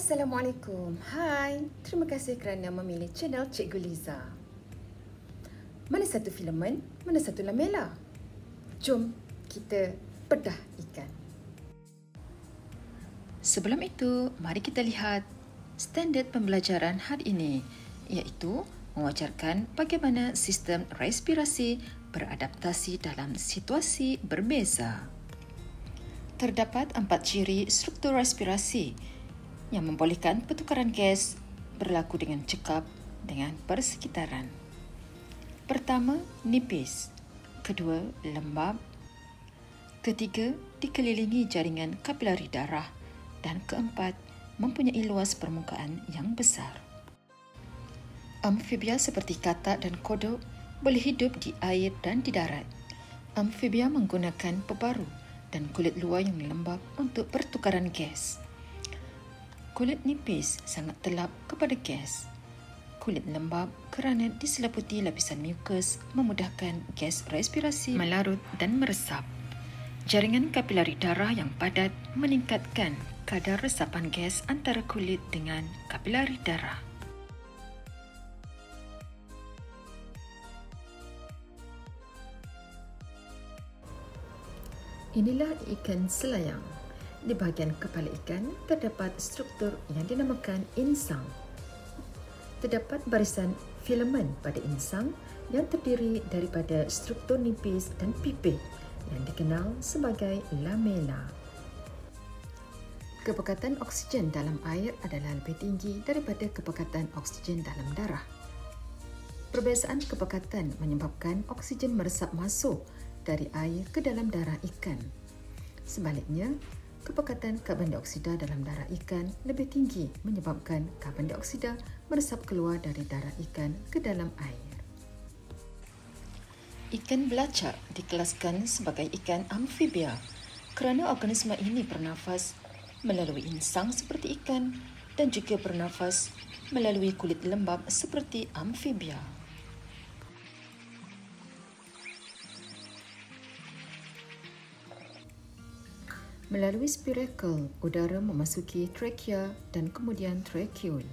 Assalamualaikum. Hai, terima kasih kerana memilih channel Cikgu Liza. Mana satu filamen, mana satu lamela? Jom kita bedah ikan. Sebelum itu, mari kita lihat standard pembelajaran hari ini, iaitu mewajarkan bagaimana sistem respirasi beradaptasi dalam situasi berbeza. Terdapat 4 ciri struktur respirasi yang membolehkan pertukaran gas berlaku dengan cekap dengan persekitaran. Pertama, nipis. Kedua, lembab. Ketiga, dikelilingi jaringan kapilari darah. Dan keempat, mempunyai luas permukaan yang besar. Amfibia seperti katak dan kodok boleh hidup di air dan di darat. Amfibia menggunakan pebaru dan kulit luar yang lembab untuk pertukaran gas. Kulit nipis sangat telap kepada gas. Kulit lembab kerana diseliputi lapisan mukus memudahkan gas respirasi melarut dan meresap. Jaringan kapilari darah yang padat meningkatkan kadar resapan gas antara kulit dengan kapilari darah. Inilah ikan selayang. Di bahagian kepala ikan terdapat struktur yang dinamakan insang. Terdapat barisan filamen pada insang yang terdiri daripada struktur nipis dan pipih yang dikenal sebagai lamela. Kepekatan oksigen dalam air adalah lebih tinggi daripada kepekatan oksigen dalam darah. Perbezaan kepekatan menyebabkan oksigen meresap masuk dari air ke dalam darah ikan. Sebaliknya, kepekatan karbon dioksida dalam darah ikan lebih tinggi menyebabkan karbon dioksida meresap keluar dari darah ikan ke dalam air. Ikan belacak dikelaskan sebagai ikan amfibia kerana organisma ini bernafas melalui insang seperti ikan dan juga bernafas melalui kulit lembab seperti amfibia. Melalui spirakel, udara memasuki trakea dan kemudian trakeol.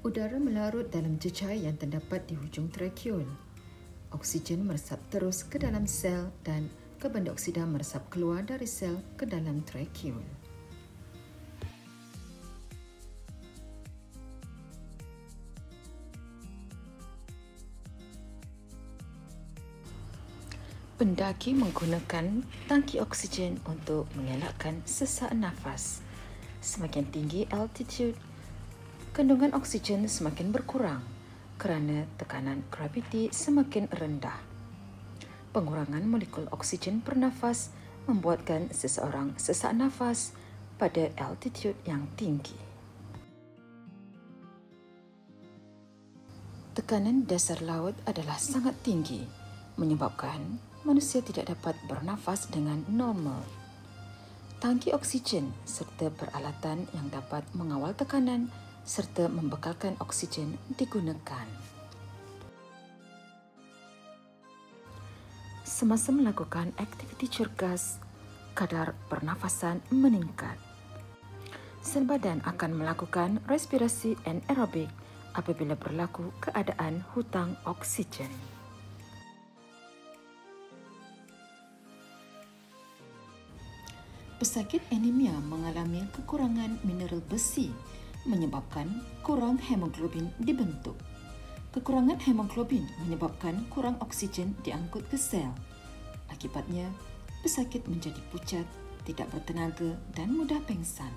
Udara melarut dalam cecair yang terdapat di hujung trakeol. Oksigen meresap terus ke dalam sel dan karbon dioksida meresap keluar dari sel ke dalam trakeol. Pendaki menggunakan tangki oksigen untuk mengelakkan sesak nafas. Semakin tinggi altitude, kandungan oksigen semakin berkurang kerana tekanan graviti semakin rendah. Pengurangan molekul oksigen bernafas membuatkan seseorang sesak nafas pada altitude yang tinggi. Tekanan dasar laut adalah sangat tinggi, menyebabkan manusia tidak dapat bernafas dengan normal. Tangki oksigen serta peralatan yang dapat mengawal tekanan serta membekalkan oksigen digunakan. Semasa melakukan aktiviti cergas, kadar pernafasan meningkat. Sel badan akan melakukan respirasi anaerobik apabila berlaku keadaan hutang oksigen. Pesakit anemia mengalami kekurangan mineral besi menyebabkan kurang hemoglobin dibentuk. Kekurangan hemoglobin menyebabkan kurang oksigen diangkut ke sel. Akibatnya, pesakit menjadi pucat, tidak bertenaga dan mudah pengsan.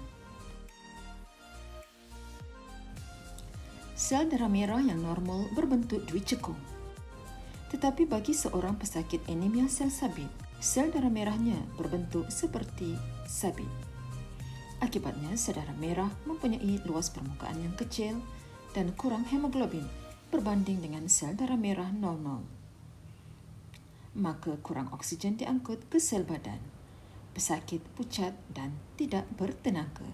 Sel darah merah yang normal berbentuk dui cekung. Tetapi bagi seorang pesakit anemia sel sabit, sel darah merahnya berbentuk seperti sabit. Akibatnya, sel darah merah mempunyai luas permukaan yang kecil dan kurang hemoglobin berbanding dengan sel darah merah normal. Maka kurang oksigen diangkut ke sel badan. Pesakit pucat dan tidak bertenaga.